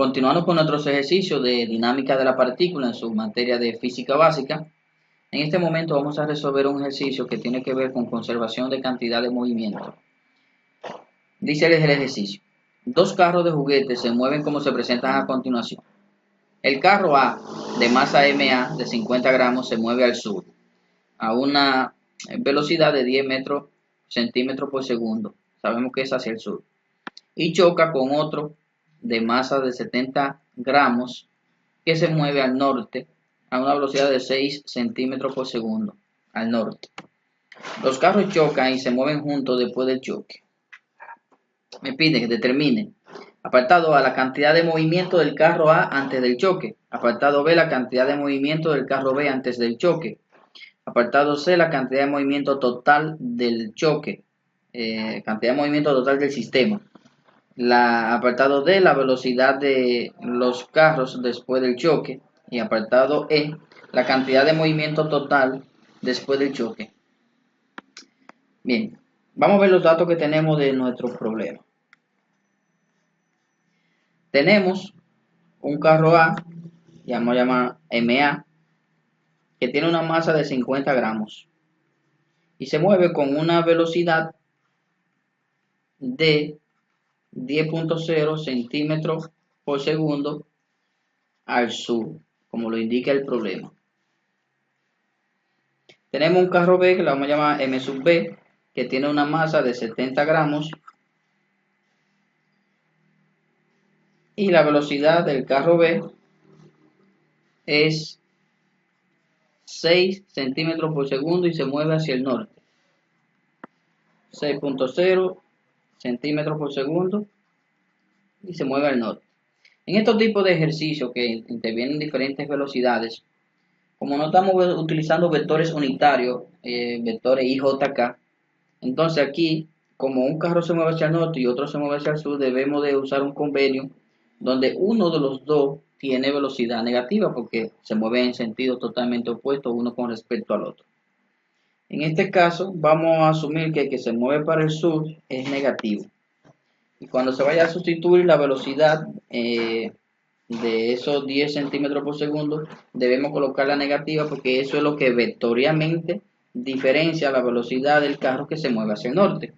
Continuando con nuestros ejercicios de dinámica de la partícula en su materia de física básica, en este momento vamos a resolver un ejercicio que tiene que ver con conservación de cantidad de movimiento. Dice el ejercicio: dos carros de juguete se mueven como se presentan a continuación. El carro A, de masa MA de 50 gramos, se mueve al sur a una velocidad de 10 centímetros por segundo. Sabemos que es hacia el sur. Y choca con otro de masa de 70 gramos que se mueve al norte a una velocidad de 6 centímetros por segundo al norte. Los carros chocan y se mueven juntos después del choque. Me pide que determine: apartado A, la cantidad de movimiento del carro A antes del choque. Apartado B, la cantidad de movimiento del carro B antes del choque. Apartado C, la cantidad de movimiento total del choque. Cantidad de movimiento total del sistema. Apartado D, la velocidad de los carros después del choque. Y apartado E, la cantidad de movimiento total después del choque. Bien, vamos a ver los datos que tenemos de nuestro problema. Tenemos un carro A, vamos a llamar MA, que tiene una masa de 50 gramos y se mueve con una velocidad de 10.0 centímetros por segundo al sur, como lo indica el problema. Tenemos un carro B, que lo vamos a llamar M sub B, que tiene una masa de 70 gramos y la velocidad del carro B es 6 centímetros por segundo y se mueve hacia el norte. 6.0 centímetros por segundo y se mueve al norte. En estos tipos de ejercicios que intervienen diferentes velocidades, como no estamos utilizando vectores unitarios, vectores IJK, entonces aquí, como un carro se mueve hacia el norte y otro se mueve hacia el sur, debemos de usar un convenio donde uno de los dos tiene velocidad negativa porque se mueve en sentido totalmente opuesto uno con respecto al otro. En este caso vamos a asumir que el que se mueve para el sur es negativo. Y cuando se vaya a sustituir la velocidad de esos 10 centímetros por segundo, debemos colocar la negativa porque eso es lo que vectorialmente diferencia la velocidad del carro que se mueve hacia el norte.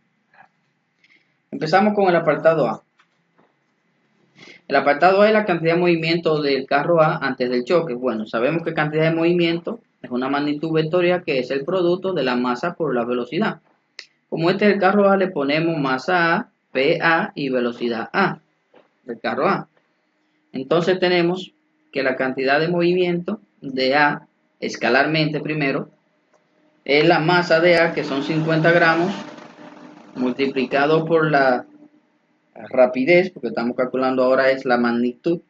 Empezamos con el apartado A. El apartado A es la cantidad de movimiento del carro A antes del choque. Bueno, sabemos que cantidad de movimiento es una magnitud vectorial que es el producto de la masa por la velocidad. Como este es el carro A, le ponemos masa A, PA y velocidad A del carro A. Entonces tenemos que la cantidad de movimiento de A, escalarmente primero, es la masa de A, que son 50 gramos, multiplicado por la rapidez, porque estamos calculando ahora es la magnitud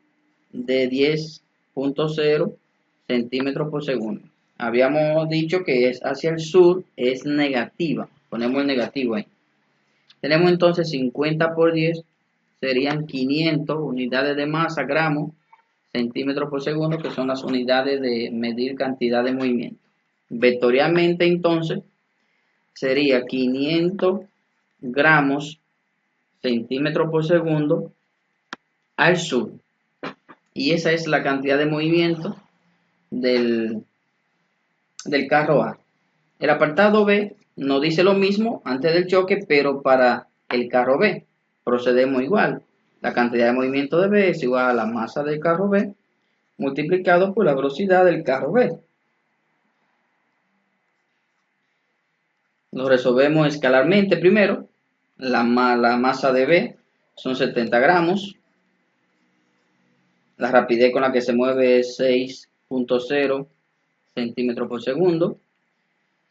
de 10.0 centímetros por segundo. Habíamos dicho que es hacia el sur, es negativa, ponemos el negativo ahí. Tenemos entonces 50 por 10, serían 500 unidades de masa, gramos, centímetros por segundo, que son las unidades de medir cantidad de movimiento. Vectorialmente entonces sería 500 gramos, centímetros por segundo al sur. Y esa es la cantidad de movimiento del carro A. El apartado B nos dice lo mismo antes del choque, pero para el carro B procedemos igual. La cantidad de movimiento de B es igual a la masa del carro B multiplicado por la velocidad del carro B. Lo resolvemos escalarmente primero. La masa de B son 70 gramos. La rapidez con la que se mueve es 6.0 centímetros por segundo.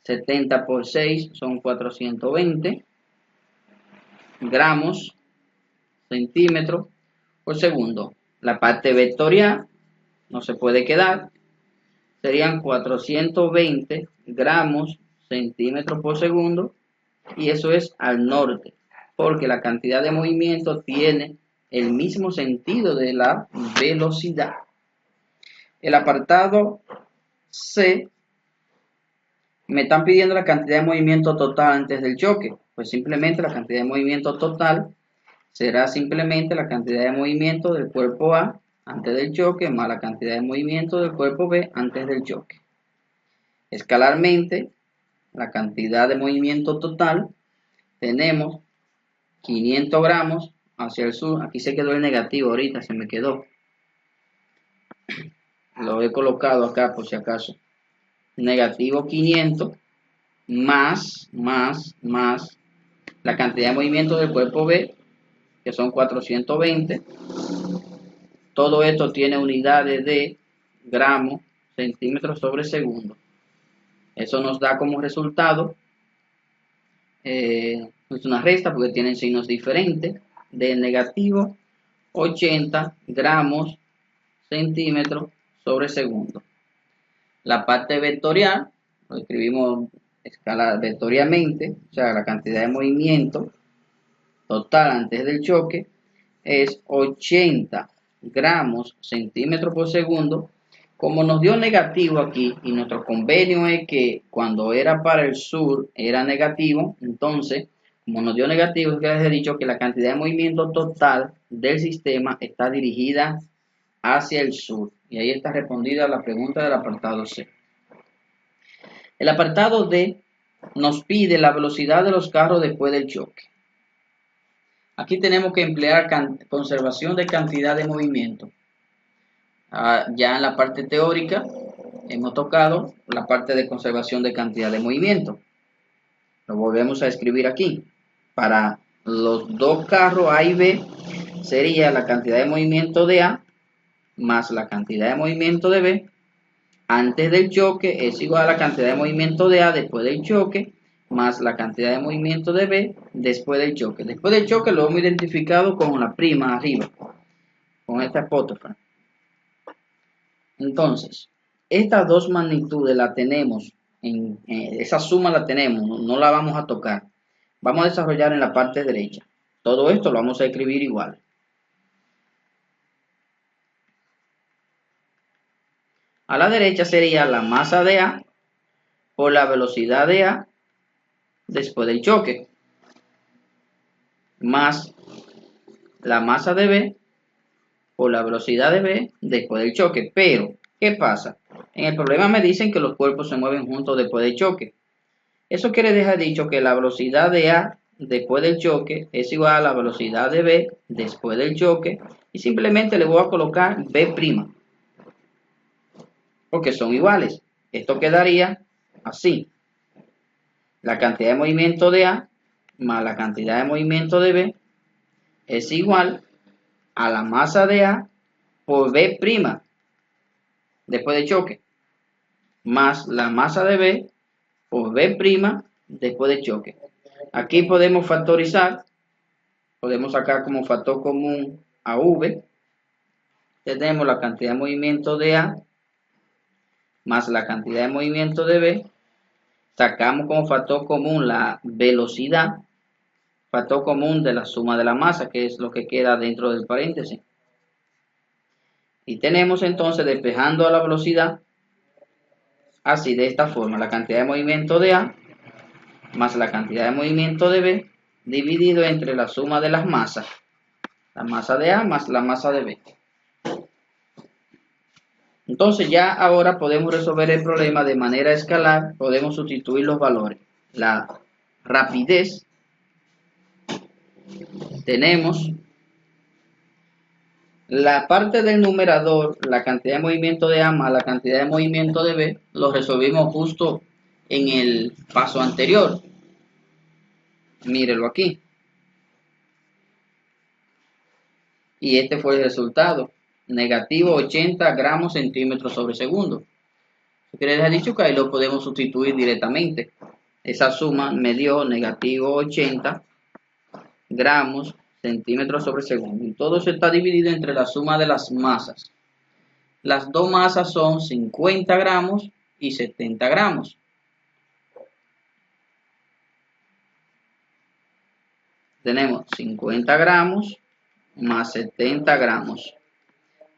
70 por 6 son 420 gramos, centímetros por segundo. La parte vectorial no se puede quedar. Serían 420 gramos, centímetros por segundo. Y eso es al norte, porque la cantidad de movimiento tiene el mismo sentido de la velocidad. El apartado C, me están pidiendo la cantidad de movimiento total antes del choque. Pues simplemente la cantidad de movimiento total será simplemente la cantidad de movimiento del cuerpo A antes del choque más la cantidad de movimiento del cuerpo B antes del choque. Escalarmente, la cantidad de movimiento total, tenemos 500 gramos hacia el sur. Aquí se quedó el negativo ahorita, se me quedó. Lo he colocado acá por si acaso. Negativo 500 más la cantidad de movimiento del cuerpo B, que son 420. Todo esto tiene unidades de gramos, centímetros sobre segundo. Eso nos da como resultado es una resta porque tienen signos diferentes, de negativo 80 gramos centímetros sobre segundo. La parte vectorial lo escribimos escalar vectorialmente, o sea, la cantidad de movimiento total antes del choque es 80 gramos centímetros por segundo. Como nos dio negativo aquí y nuestro convenio es que cuando era para el sur era negativo, entonces como nos dio negativo es que les he dicho que la cantidad de movimiento total del sistema está dirigida hacia el sur. Y ahí está respondida la pregunta del apartado C. El apartado D nos pide la velocidad de los carros después del choque. Aquí tenemos que emplear conservación de cantidad de movimiento. Ya en la parte teórica hemos tocado la parte de conservación de cantidad de movimiento. Lo volvemos a escribir aquí. Para los dos carros A y B sería la cantidad de movimiento de A más la cantidad de movimiento de B antes del choque es igual a la cantidad de movimiento de A después del choque más la cantidad de movimiento de B después del choque. Después del choque lo hemos identificado con la prima arriba, con esta apóstrofe. Entonces, estas dos magnitudes la tenemos, esa suma la tenemos, no la vamos a tocar. Vamos a desarrollar en la parte derecha. Todo esto lo vamos a escribir igual. A la derecha sería la masa de A por la velocidad de A después del choque, más la masa de B por la velocidad de B después del choque. Pero, ¿qué pasa? En el problema me dicen que los cuerpos se mueven juntos después del choque. Eso quiere dejar dicho que la velocidad de A después del choque es igual a la velocidad de B después del choque y simplemente le voy a colocar B', porque son iguales. Esto quedaría así. La cantidad de movimiento de A más la cantidad de movimiento de B es igual a la masa de A por B' después del choque, más la masa de B por B' después del choque. Aquí podemos factorizar, podemos sacar como factor común a V. Tenemos la cantidad de movimiento de A más la cantidad de movimiento de B. Sacamos como factor común la velocidad, factor común de la suma de la masa, que es lo que queda dentro del paréntesis. Y tenemos entonces, despejando a la velocidad, así de esta forma, la cantidad de movimiento de A más la cantidad de movimiento de B dividido entre la suma de las masas, la masa de A más la masa de B. Entonces ya ahora podemos resolver el problema de manera escalar, podemos sustituir los valores. La rapidez, tenemos la parte del numerador, la cantidad de movimiento de A más la cantidad de movimiento de B, lo resolvimos justo en el paso anterior. Mírelo aquí. Y este fue el resultado. Negativo 80 gramos centímetros sobre segundo. Eso quiere decir dicho que ahí lo podemos sustituir directamente. Esa suma me dio negativo 80 gramos centímetros sobre segundo. Y todo eso está dividido entre la suma de las masas. Las dos masas son 50 gramos y 70 gramos. Tenemos 50 gramos más 70 gramos.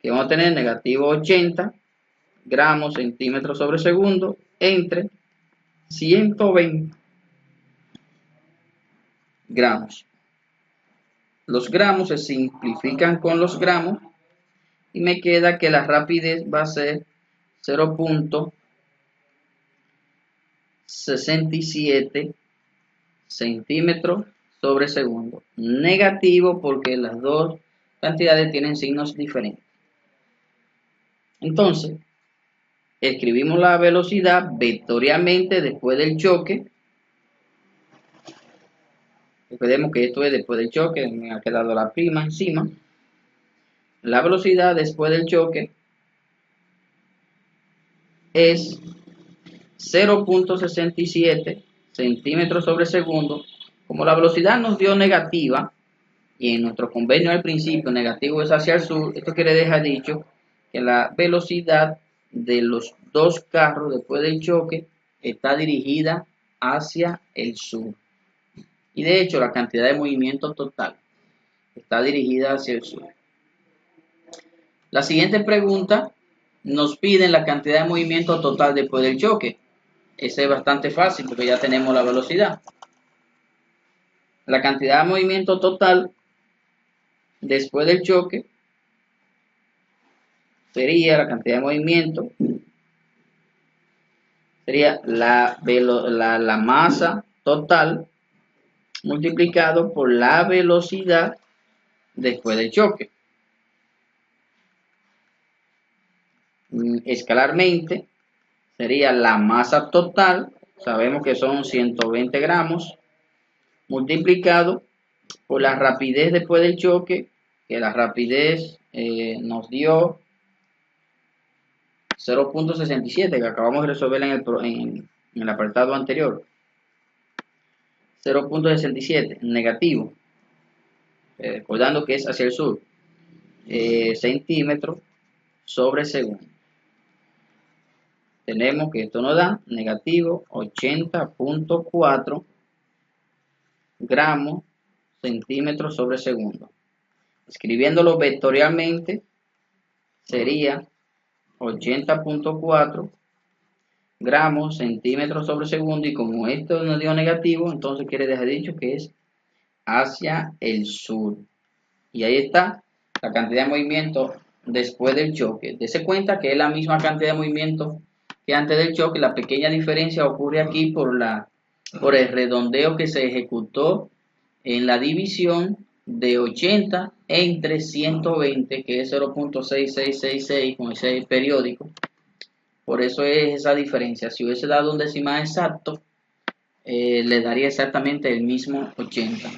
Que vamos a tener negativo 80 gramos centímetros sobre segundo entre 120 gramos. Los gramos se simplifican con los gramos y me queda que la rapidez va a ser 0.67 centímetros sobre segundo. Negativo porque las dos cantidades tienen signos diferentes. Entonces, escribimos la velocidad vectorialmente después del choque. Recordemos que esto es después del choque, me ha quedado la prima encima. La velocidad después del choque es 0.67 centímetros sobre segundo. Como la velocidad nos dio negativa, y en nuestro convenio al principio negativo es hacia el sur, esto quiere dejar dicho que la velocidad de los dos carros después del choque está dirigida hacia el sur. Y de hecho la cantidad de movimiento total está dirigida hacia el sur. La siguiente pregunta nos piden la cantidad de movimiento total después del choque. Ese es bastante fácil porque ya tenemos la velocidad. La cantidad de movimiento total después del choque sería la cantidad de movimiento, sería la masa total multiplicado por la velocidad después del choque. Escalarmente sería la masa total, sabemos que son 120 gramos, multiplicado por la rapidez después del choque, que la rapidez nos dio 0.67, que acabamos de resolver en el apartado anterior. 0.67, negativo, recordando que es hacia el sur, centímetros sobre segundo. Tenemos que esto nos da negativo 80.4 gramos centímetros sobre segundo. Escribiéndolo vectorialmente sería 80.4 gramos centímetros sobre segundo, y como esto nos dio negativo, entonces quiere dejar dicho que es hacia el sur. Y ahí está la cantidad de movimiento después del choque. Dese cuenta que es la misma cantidad de movimiento que antes del choque. La pequeña diferencia ocurre aquí por el redondeo que se ejecutó en la división de 80 entre 120, que es 0.6666 con ese periódico. Por eso es esa diferencia. Si hubiese dado un decimal exacto, le daría exactamente el mismo 80.